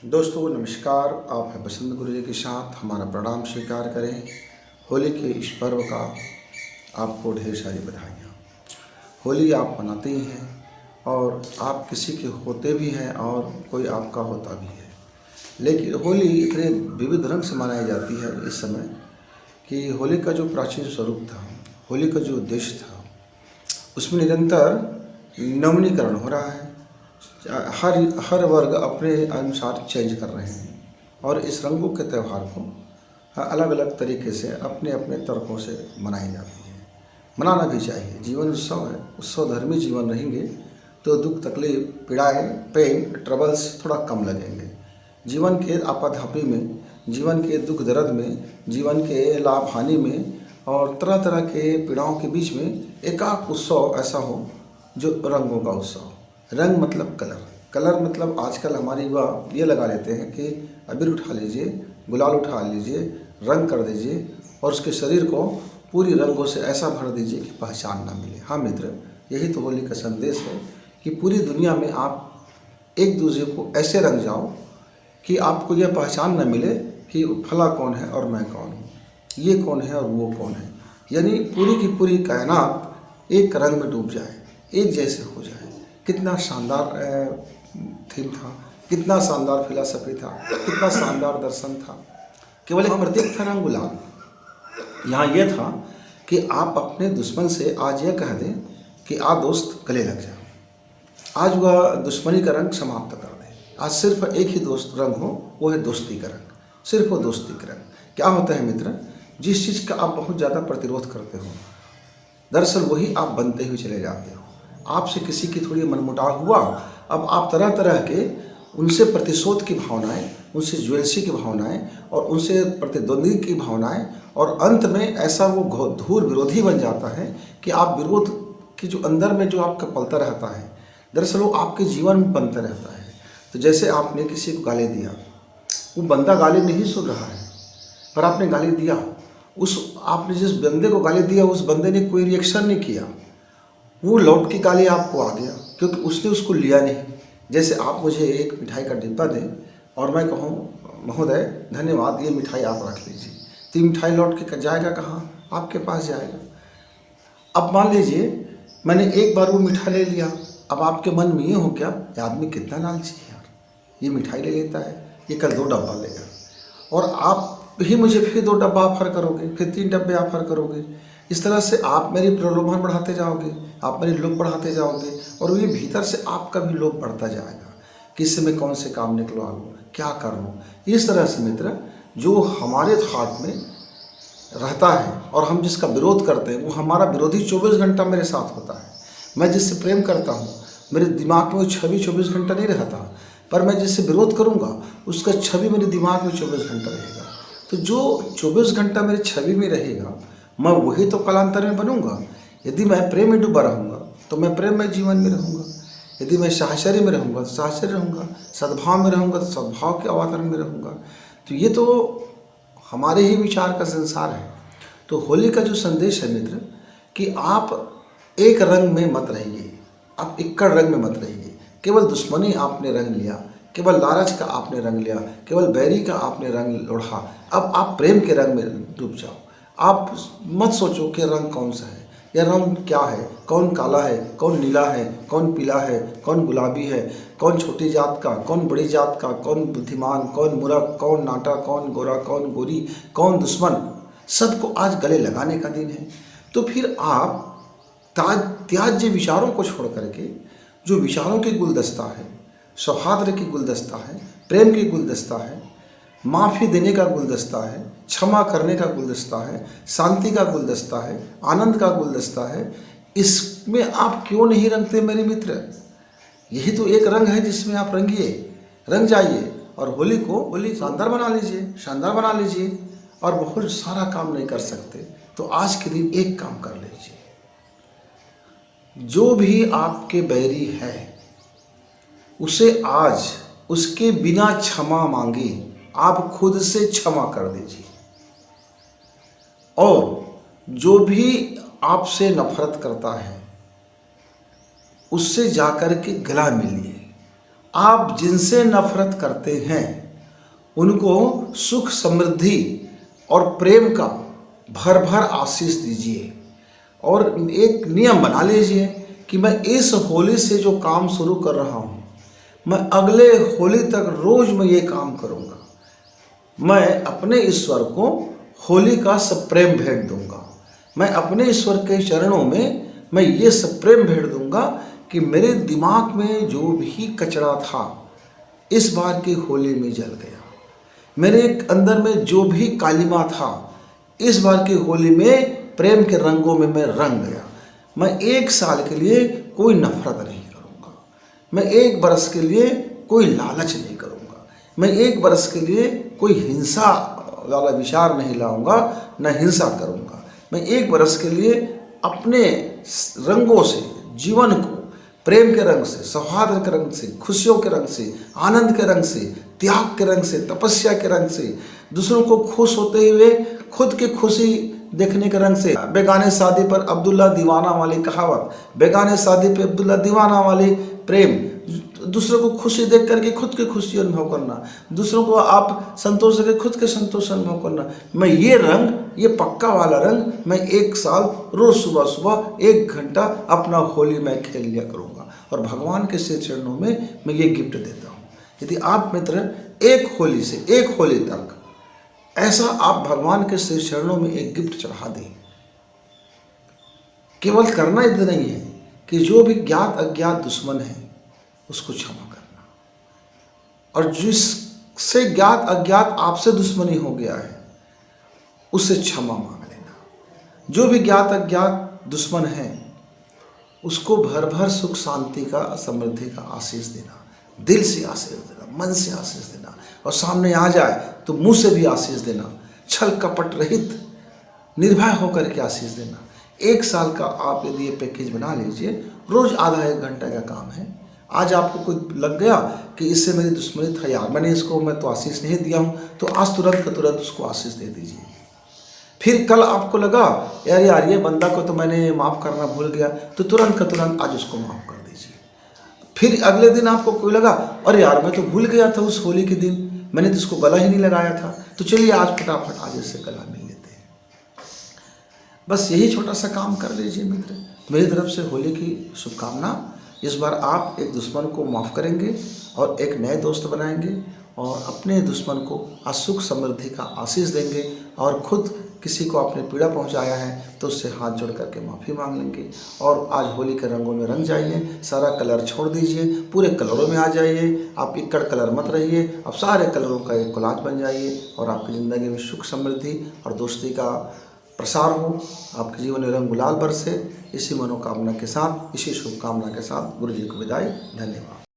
दोस्तों नमस्कार। आप हैं बसंत गुरु जी के साथ। हमारा प्रणाम स्वीकार करें। होली के इस पर्व का आपको ढेर सारी बधाइयाँ। होली आप मनाते ही हैं और आप किसी के होते भी हैं और कोई आपका होता भी है, लेकिन होली इतने विविध रंग से मनाई जाती है इस समय कि होली का जो प्राचीन स्वरूप था, होली का जो उद्देश्य था, उसमें निरंतर नवीनीकरण हो रहा है। हर हर वर्ग अपने अनुसार चेंज कर रहे हैं और इस रंगों के त्यौहार को अलग अलग तरीके से अपने अपने तरीक़ों से मनाई जाती है। मनाना भी चाहिए। जीवन उत्सव है, उत्सवधर्मी जीवन रहेंगे तो दुख तकलीफ पीड़ाएँ पेन ट्रबल्स थोड़ा कम लगेंगे। जीवन के आपाधापी में, जीवन के दुख दर्द में, जीवन के लाभ हानि में और तरह तरह के पीड़ाओं के बीच में एकाक उत्सव ऐसा हो जो रंगों का उत्सव। रंग मतलब कलर, कलर मतलब आजकल हमारे युवा ये लगा लेते हैं कि अबीर उठा लीजिए, गुलाल उठा लीजिए, रंग कर दीजिए और उसके शरीर को पूरी रंगों से ऐसा भर दीजिए कि पहचान ना मिले। हाँ मित्र, यही तो होली का संदेश है कि पूरी दुनिया में आप एक दूसरे को ऐसे रंग जाओ कि आपको यह पहचान न मिले कि फला कौन है और मैं कौन हूँ, ये कौन है और वो कौन है। यानी पूरी की पूरी कायनात एक रंग में डूब जाए, एक जैसे हो जाए। कितना शानदार थीम था, कितना शानदार फिलॉसफी था, कितना शानदार दर्शन था। केवल एक प्रतीक था रंग गुलाल। यहाँ यह था कि आप अपने दुश्मन से आज यह कह दें कि आ दोस्त गले लग जा। आज वह दुश्मनी का रंग समाप्त कर दें। आज सिर्फ एक ही दोस्त रंग हो, वो है दोस्ती का रंग, सिर्फ वो दोस्ती का रंग। क्या होता है मित्र, जिस चीज़ का आप बहुत ज़्यादा प्रतिरोध करते हो, दरअसल वही आप बनते हुए चले जाते हो। आपसे किसी की थोड़ी मनमुटाव हुआ, अब आप तरह तरह के उनसे प्रतिशोध की भावनाएं, उनसे ज्वेलसी की भावनाएं और उनसे प्रतिद्वंदी की भावनाएं, और अंत में ऐसा वो घोर विरोधी बन जाता है कि आप विरोध की जो अंदर में जो आपका पलता रहता है, दरअसल वो आपके जीवन में बनता रहता है। तो जैसे आपने किसी को गाली दिया, वो बंदा गाली नहीं सुन रहा है पर आपने गाली दिया, आपने जिस बंदे को गाली दिया उस बंदे ने कोई रिएक्शन नहीं किया, वो लौट की गाली आपको आ गया क्योंकि उसने उसको लिया नहीं। जैसे आप मुझे एक मिठाई का डिब्बा दें और मैं कहूँ महोदय धन्यवाद, ये मिठाई आप रख लीजिए, तो ये मिठाई लौट के जाएगा कहाँ? आपके पास जाएगा। अब मान लीजिए मैंने एक बार वो मिठाई ले लिया, अब आपके मन में ये हो क्या, ये आदमी कितना लालची है यार, ये मिठाई ले लेता है, ये कल 2 डब्बा लेगा। और आप ही मुझे फिर 2 डब्बा ऑफर करोगे, फिर 3 डब्बे ऑफर करोगे। इस तरह से आप मेरी प्रलोभन बढ़ाते जाओगे, आप मेरी लोभ बढ़ाते जाओगे और ये भीतर से आपका भी लोभ बढ़ता जाएगा कि इससे मैं कौन से काम निकलवा लूँ, क्या कर लूँ। इस तरह से मित्र, जो हमारे हाथ में रहता है और हम जिसका विरोध करते हैं वो हमारा विरोधी 24 घंटा मेरे साथ होता है। मैं जिससे प्रेम करता हूँ, मेरे दिमाग में वो छवि 24 घंटा नहीं रहता, पर मैं जिससे विरोध करूँगा उसका छवि मेरे दिमाग में 24 घंटा रहेगा। तो जो 24 घंटा मेरे छवि में रहेगा, मैं वही तो कालांतर में बनूँगा। यदि मैं प्रेम में डूबा रहूँगा तो मैं प्रेम में जीवन में रहूँगा, यदि मैं साहचर्य में रहूँगा तो साहचर्य रहूँगा, सद्भाव में रहूँगा तो सद्भाव के अवतरण में रहूँगा। तो ये तो हमारे ही विचार का संसार है। तो होली का जो संदेश है मित्र, कि आप एक रंग में मत रहिए, आप इक्कड़ रंग में मत रहिए। केवल दुश्मनी आपने रंग लिया, केवल लालच का आपने रंग लिया, केवल बैरी का आपने रंग लोढ़ा, अब आप प्रेम के रंग में डूब जाओ। आप मत सोचो कि रंग कौन सा है, यह रंग क्या है, कौन काला है, कौन नीला है, कौन पीला है, कौन गुलाबी है, कौन छोटी जात का, कौन बड़ी जात का, कौन बुद्धिमान, कौन मूर्ख, कौन नाटा, कौन गोरा, कौन गोरी, कौन दुश्मन। सबको आज गले लगाने का दिन है। तो फिर आप त्याज्य विचारों को छोड़ करके, जो विचारों की गुलदस्ता है, सौहार्द की गुलदस्ता है, प्रेम की गुलदस्ता है, माफ़ी देने का गुलदस्ता है, क्षमा करने का गुलदस्ता है, शांति का गुलदस्ता है, आनंद का गुलदस्ता है, इसमें आप क्यों नहीं रंगते मेरे मित्र? यही तो एक रंग है जिसमें आप रंगिए, रंग जाइए और होली शानदार बना लीजिए, शानदार बना लीजिए। और बहुत सारा काम नहीं कर सकते तो आज के दिन एक काम कर लीजिए। जो भी आपके बैरी है उसे आज उसके बिना क्षमा मांगे आप खुद से क्षमा कर दीजिए, और जो भी आपसे नफरत करता है उससे जाकर के गला मिलिए, आप जिनसे नफरत करते हैं उनको सुख समृद्धि और प्रेम का भर भर आशीष दीजिए और एक नियम बना लीजिए कि मैं इस होली से जो काम शुरू कर रहा हूँ, मैं अगले होली तक रोज़ मैं ये काम करूँगा। मैं अपने ईश्वर को होली का सब प्रेम भेंट दूंगा। मैं अपने ईश्वर के चरणों में मैं ये सब प्रेम भेंट दूंगा कि मेरे दिमाग में जो भी कचरा था इस बार की होली में जल गया। मेरे अंदर में जो भी कालिमा था इस बार की होली में प्रेम के रंगों में मैं रंग गया। मैं 1 साल के लिए कोई नफरत नहीं करूँगा। मैं 1 बरस के लिए कोई लालच नहीं करूँगा। मैं 1 बरस के लिए कोई हिंसा वाला विचार नहीं लाऊंगा, न हिंसा करूँगा। मैं 1 बरस के लिए अपने रंगों से जीवन को प्रेम के रंग से, सौहार्द के रंग से, खुशियों के रंग से, आनंद के रंग से, त्याग के रंग से, तपस्या के रंग से, दूसरों को खुश होते हुए खुद की खुशी देखने के रंग से, बेगाने शादी पर अब्दुल्ला दीवाना वाली कहावत, बेगाने शादी पे अब्दुल्ला दीवाना वाली प्रेम, दूसरों को खुशी देख करके खुद की खुशी अनुभव करना, दूसरों को आप संतोष देकर खुद के संतोष अनुभव करना। मैं ये रंग, ये पक्का वाला रंग मैं 1 साल रोज़ सुबह सुबह 1 घंटा अपना होली मैं खेल लिया करूँगा और भगवान के श्री चरणों में मैं ये गिफ्ट देता हूँ। यदि आप मित्र 1 होली से 1 होली तक ऐसा आप भगवान के श्री चरणों में एक गिफ्ट चढ़ा दें, केवल करना इतना ही है कि जो भी ज्ञात अज्ञात दुश्मन है उसको क्षमा करना, और जिससे ज्ञात अज्ञात आपसे दुश्मनी हो गया है उससे क्षमा मांग लेना। जो भी ज्ञात अज्ञात दुश्मन है उसको भर भर सुख शांति का, समृद्धि का आशीष देना, दिल से आशीष देना, मन से आशीष देना, और सामने आ जाए तो मुंह से भी आशीष देना, छल कपट रहित निर्भय होकर के आशीष देना। 1 साल का आप यदि ये पैकेज बना लीजिए, रोज़ आधा 1 घंटे का काम है। आज आपको कोई लग गया कि इससे मेरी दुश्मनी था यार, मैं तो आशीष नहीं दिया हूँ, तो आज तुरंत का तुरंत उसको आशीष दे दीजिए। फिर कल आपको लगा यार ये बंदा को तो मैंने माफ़ करना भूल गया, तो तुरंत का तुरंत आज उसको माफ़ कर दीजिए। फिर अगले दिन आपको कोई लगा अरे यार मैं तो भूल गया था उस होली के दिन, मैंने तो उसको गला ही नहीं लगाया था, तो चलिए आज फटाफट आज इससे गला मिल लेते हैं। बस यही छोटा सा काम कर लीजिए मित्र। मेरी तरफ से होली की शुभकामना। इस बार आप एक दुश्मन को माफ़ करेंगे और एक नए दोस्त बनाएंगे और अपने दुश्मन को सुख समृद्धि का आशीष देंगे, और खुद किसी को आपने पीड़ा पहुंचाया है तो उससे हाथ जोड़ करके माफ़ी मांग लेंगे। और आज होली के रंगों में रंग जाइए, सारा कलर छोड़ दीजिए, पूरे कलरों में आ जाइए। आप इक्कड़ कलर मत रहिए, आप सारे कलरों का एक कोलाज बन जाइए और आपकी ज़िंदगी में सुख समृद्धि और दोस्ती का प्रसार हो, आपके जीवन में रंग गुलाल बरसे। इसी मनोकामना के साथ, इसी शुभकामना के साथ गुरु जी को विदाई। धन्यवाद।